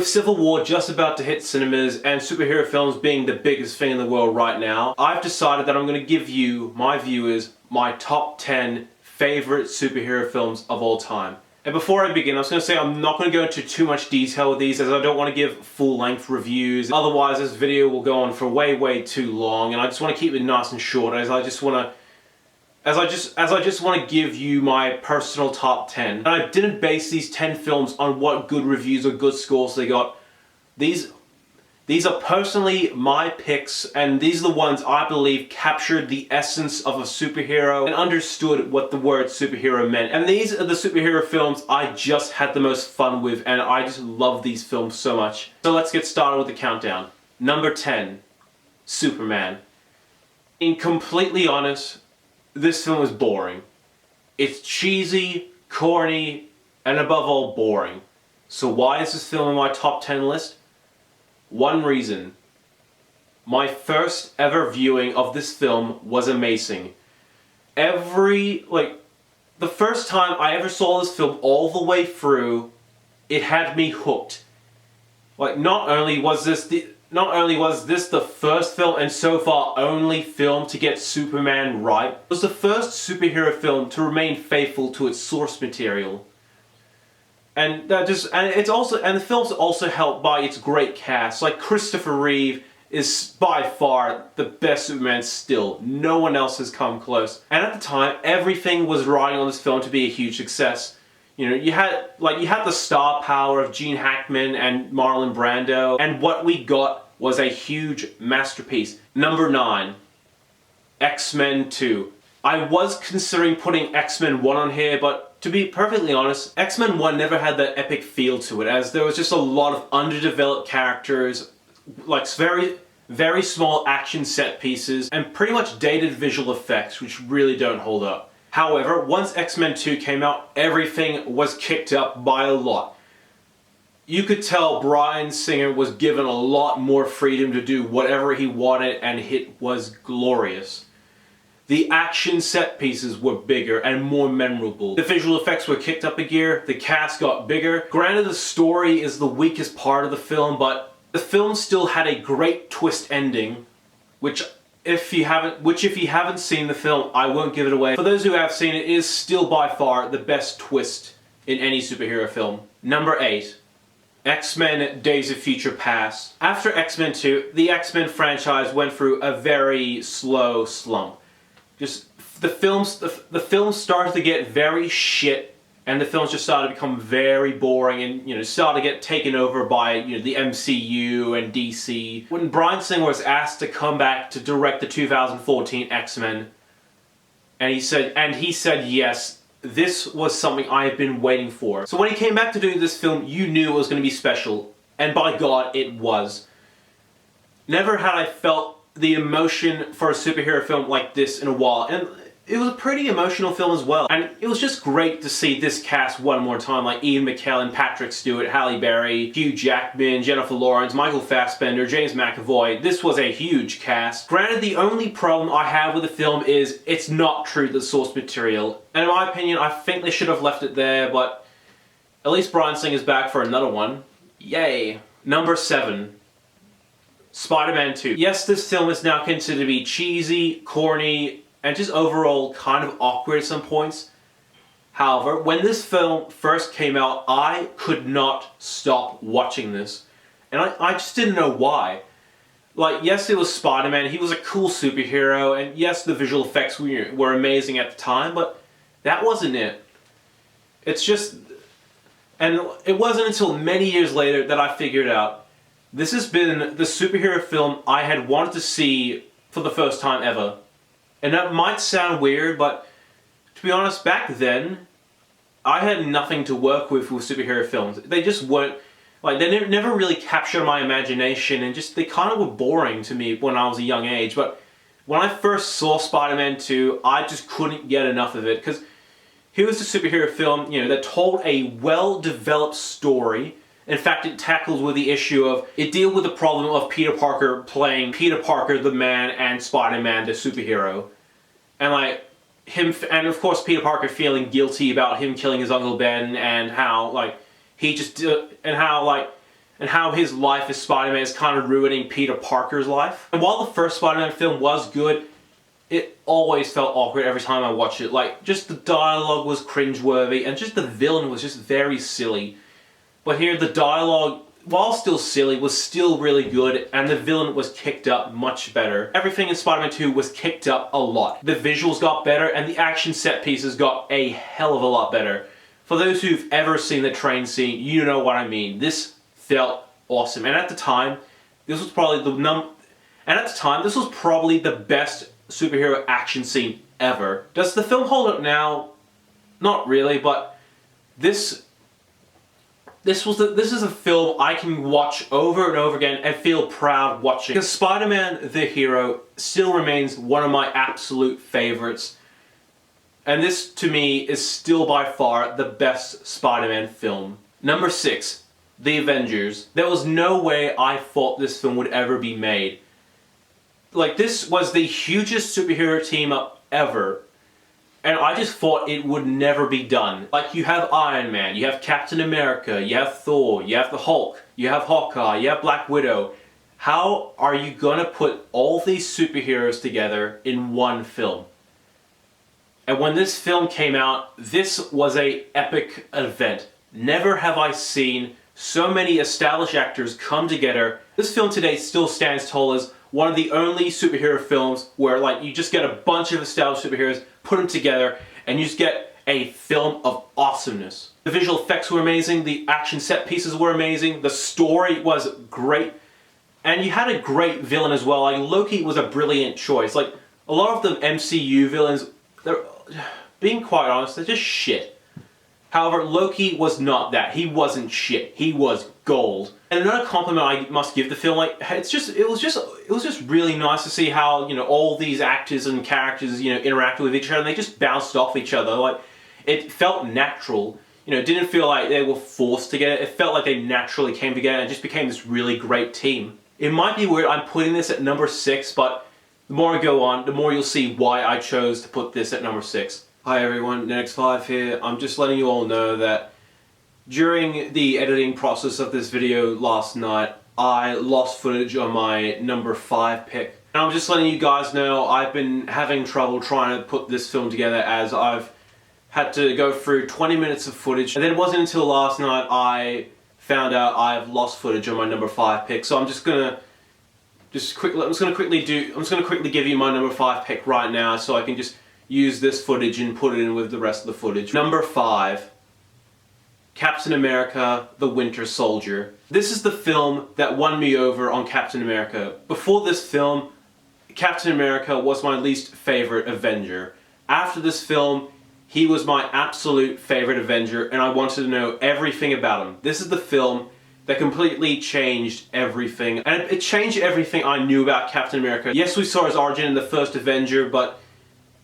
With Civil War just about to hit cinemas and superhero films being the biggest thing in the world right now, I've decided that I'm going to give you, my viewers, my top 10 favorite superhero films of all time. And before I begin, I was going to say I'm not going to go into too much detail with these as I don't want to give full-length reviews. Otherwise, this video will go on for way too long, and I just want to keep it nice and short as I just want to give you my personal top 10. And I didn't base these 10 films on what good reviews or good scores they got. These are personally my picks, and these are the ones I believe captured the essence of a superhero and understood what the word superhero meant. And these are the superhero films I just had the most fun with, and I just love these films so much. So let's get started with the countdown. Number 10, Superman. Being completely honest, this film is boring. It's cheesy, corny, and above all, boring. So why is this film in my top 10 list? One reason. My first ever viewing of this film was amazing. The first time I ever saw this film all the way through, it had me hooked. Not only was this the first film and so far only film to get Superman right, it was the first superhero film to remain faithful to its source material. And the film's also helped by its great cast. Like Christopher Reeve is by far the best Superman still. No one else has come close. And at the time, everything was riding on this film to be a huge success. You know, you had the star power of Gene Hackman and Marlon Brando, and what we got was a huge masterpiece. Number 9, X-Men II. I was considering putting X-Men 1 on here, but to be perfectly honest, X-Men 1 never had that epic feel to it, as there was just a lot of underdeveloped characters, like very small action set pieces, and pretty much dated visual effects, which really don't hold up. However, once X-Men 2 came out, everything was kicked up by a lot. You could tell Bryan Singer was given a lot more freedom to do whatever he wanted, and it was glorious. The action set pieces were bigger and more memorable. The visual effects were kicked up a gear, the cast got bigger. Granted, the story is the weakest part of the film, but the film still had a great twist ending, which if you haven't seen the film, I won't give it away. For those who have seen it, it is still by far the best twist in any superhero film. Number 8. X-Men Days of Future Past. After X-Men 2, the X-Men franchise went through a very slow slump. The films started to get very shit, and the films just started to become very boring, and started to get taken over by the MCU and DC. When Bryan Singer was asked to come back to direct the 2014 X-Men, and he said yes, this was something I had been waiting for. So when he came back to do this film, you knew it was going to be special, and by God, it was. Never had I felt the emotion for a superhero film like this in a while, and it was a pretty emotional film as well. And it was just great to see this cast one more time, like Ian McKellen, Patrick Stewart, Halle Berry, Hugh Jackman, Jennifer Lawrence, Michael Fassbender, James McAvoy. This was a huge cast. Granted, the only problem I have with the film is it's not true to the source material, and in my opinion, I think they should have left it there, but at least Bryan Singer's back for another one. Yay! Number 7. SpiderMan II. Yes, this film is now considered to be cheesy, corny, and just overall kind of awkward at some points. However, when this film first came out, I could not stop watching this. And I just didn't know why. Yes, it was Spider-Man, he was a cool superhero, and yes, the visual effects were amazing at the time, but that wasn't it. And it wasn't until many years later that I figured out this has been the superhero film I had wanted to see for the first time ever. And that might sound weird, but to be honest, back then, I had nothing to work with superhero films. They just weren't, they never really captured my imagination, and they kind of were boring to me when I was a young age. But when I first saw Spider-Man 2, I just couldn't get enough of it, because here was a superhero film, that told a well-developed story. In fact, it tackles with the issue of, it deals with the problem of Peter Parker playing Peter Parker the man and Spider-Man the superhero. And and of course Peter Parker feeling guilty about him killing his Uncle Ben, and how and how his life as Spider-Man is kind of ruining Peter Parker's life. And while the first Spider-Man film was good, it always felt awkward every time I watched it. Like, just the dialogue was cringeworthy, and just the villain was just very silly. But here, the dialogue, while still silly, was still really good, and the villain was kicked up much better. Everything in Spider-Man 2 was kicked up a lot. The visuals got better, and the action set pieces got a hell of a lot better. For those who've ever seen the train scene, you know what I mean. This felt awesome, and at the time, this was probably the best superhero action scene ever. Does the film hold up now? Not really, but this is a film I can watch over and over again and feel proud watching. Because Spider-Man the Hero still remains one of my absolute favorites. And this, to me, is still by far the best Spider-Man film. Number 6, The Avengers. There was no way I thought this film would ever be made. Like, this was the hugest superhero team up ever. And I just thought it would never be done. Like, you have Iron Man, you have Captain America, you have Thor, you have the Hulk, you have Hawkeye, you have Black Widow. How are you gonna put all these superheroes together in one film? And when this film came out, this was an epic event. Never have I seen so many established actors come together. This film today still stands tall as one of the only superhero films where, like, you just get a bunch of established superheroes, put them together, and you just get a film of awesomeness. The visual effects were amazing, the action set pieces were amazing, the story was great, and you had a great villain as well. Like, Loki was a brilliant choice. Like, a lot of the MCU villains, they're, being quite honest, they're just shit. However, Loki was not that. He wasn't shit. He was gold. And another compliment I must give the film, like, it was just really nice to see how, you know, all these actors and characters, you know, interacted with each other, and they just bounced off each other. Like, it felt natural. You know, it didn't feel like they were forced together. It felt like they naturally came together and just became this really great team. It might be weird I'm putting this at number 6, but the more I go on, the more you'll see why I chose to put this at number 6. Hi everyone, NETX5 here. I'm just letting you all know that during the editing process of this video last night, I lost footage on my number 5 pick. And I'm just letting you guys know I've been having trouble trying to put this film together, as I've had to go through 20 minutes of footage. And then it wasn't until last night I found out I've lost footage on my number 5 pick. So I'm just gonna quickly give you my number 5 pick right now, so I can just use this footage and put it in with the rest of the footage. Number 5, Captain America: The Winter Soldier. This is the film that won me over on Captain America. Before this film, Captain America was my least favorite Avenger. After this film, he was my absolute favorite Avenger, and I wanted to know everything about him. This is the film that completely changed everything. And it changed everything I knew about Captain America. Yes, we saw his origin in the first Avenger, but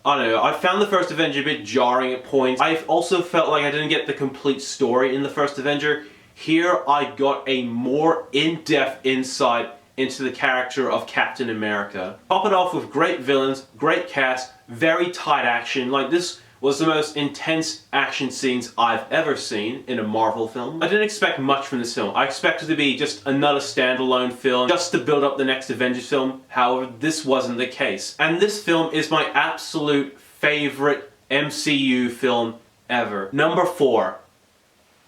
I don't know, I found the first Avenger a bit jarring at points. I also felt like I didn't get the complete story in the first Avenger. Here I got a more in-depth insight into the character of Captain America. Top it off with great villains, great cast, very tight action. Like, this was the most intense action scenes I've ever seen in a Marvel film. I didn't expect much from this film. I expected it to be just another standalone film just to build up the next Avengers film. However, this wasn't the case. And this film is my absolute favorite MCU film ever. Number 4,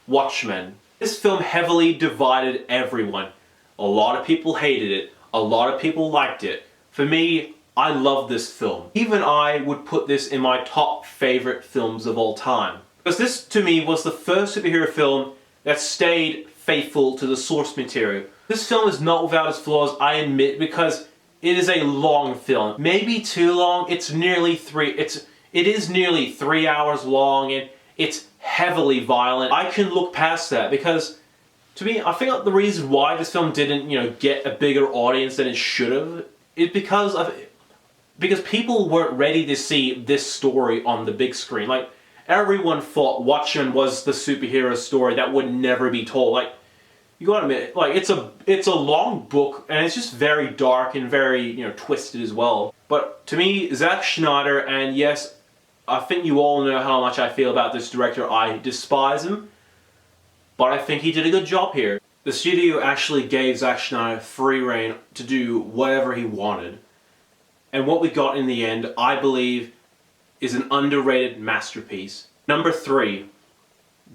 Watchmen. This film heavily divided everyone. A lot of people hated it. A lot of people liked it. For me, I love this film. Even I would put this in my top favorite films of all time. Because this, to me, was the first superhero film that stayed faithful to the source material. This film is not without its flaws, I admit, because it is a long film. Maybe too long. It is nearly 3 hours long, and it's heavily violent. I can look past that because, to me, I think the reason why this film didn't, you know, get a bigger audience than it should have is because people weren't ready to see this story on the big screen. Like, everyone thought Watchmen was the superhero story that would never be told. Like, you gotta admit, like, it's a long book, and it's just very dark and very, you know, twisted as well. But to me, Zack Snyder, and yes, I think you all know how much I feel about this director. I despise him, but I think he did a good job here. The studio actually gave Zack Snyder free rein to do whatever he wanted. And what we got in the end, I believe, is an underrated masterpiece. Number 3,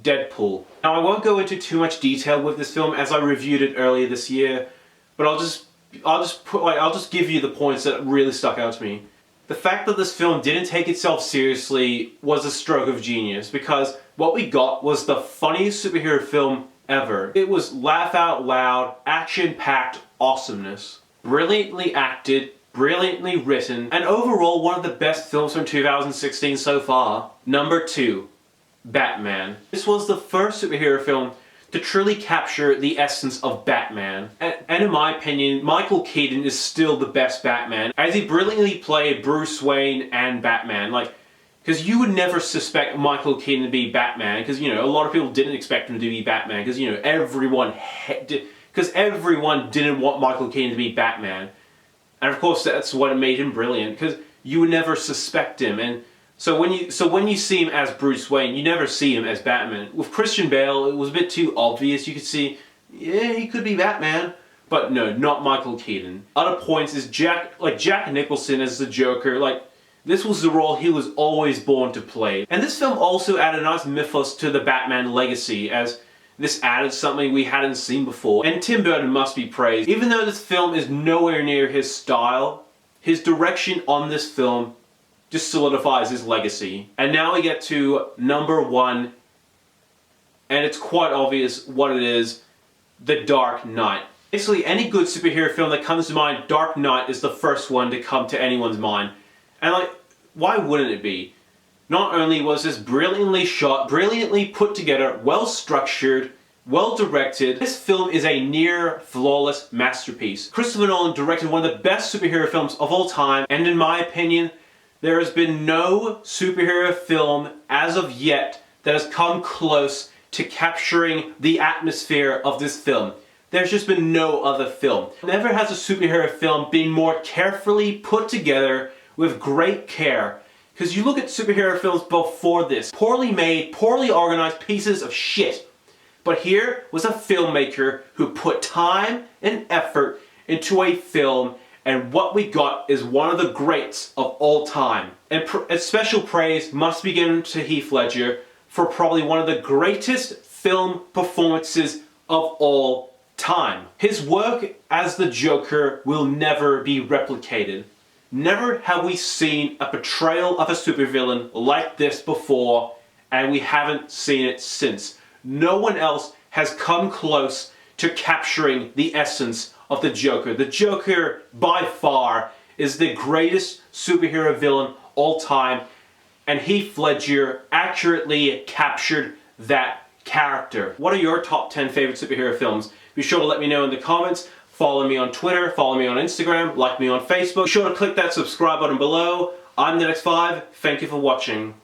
Deadpool. Now, I won't go into too much detail with this film as I reviewed it earlier this year, but I'll just give you the points that really stuck out to me. The fact that this film didn't take itself seriously was a stroke of genius, because what we got was the funniest superhero film ever. It was laugh out loud, action-packed awesomeness. Brilliantly acted, brilliantly written, and overall one of the best films from 2016 so far. Number 2, Batman. This was the first superhero film to truly capture the essence of Batman. And in my opinion, Michael Keaton is still the best Batman, as he brilliantly played Bruce Wayne and Batman. Like, because you would never suspect Michael Keaton to be Batman, because, you know, a lot of people didn't expect him to be Batman, because, you know, everyone didn't want Michael Keaton to be Batman. And of course that's what made him brilliant, because you would never suspect him. And so when you see him as Bruce Wayne, you never see him as Batman. With Christian Bale, it was a bit too obvious. You could see, yeah, he could be Batman. But no, not Michael Keaton. Other points is Jack Nicholson as the Joker. Like, this was the role he was always born to play. And this film also added a nice mythos to the Batman legacy, as this added something we hadn't seen before. And Tim Burton must be praised. Even though this film is nowhere near his style, his direction on this film just solidifies his legacy. And now we get to number 1, and it's quite obvious what it is: The Dark Knight. Basically, any good superhero film that comes to mind, Dark Knight is the first one to come to anyone's mind. And like, why wouldn't it be? Not only was this brilliantly shot, brilliantly put together, well structured, well directed, this film is a near flawless masterpiece. Christopher Nolan directed one of the best superhero films of all time, and in my opinion, there has been no superhero film as of yet that has come close to capturing the atmosphere of this film. There's just been no other film. Never has a superhero film been more carefully put together with great care. Because you look at superhero films before this, poorly made, poorly organized pieces of shit. But here was a filmmaker who put time and effort into a film, and what we got is one of the greats of all time. And special praise must be given to Heath Ledger for probably one of the greatest film performances of all time. His work as the Joker will never be replicated. Never have we seen a portrayal of a supervillain like this before, and we haven't seen it since. No one else has come close to capturing the essence of the Joker. The Joker, by far, is the greatest superhero villain all time, and Heath Ledger accurately captured that character. What are your top 10 favorite superhero films? Be sure to let me know in the comments. Follow me on Twitter, follow me on Instagram, like me on Facebook. Be sure to click that subscribe button below. I'm NETX5. Thank you for watching.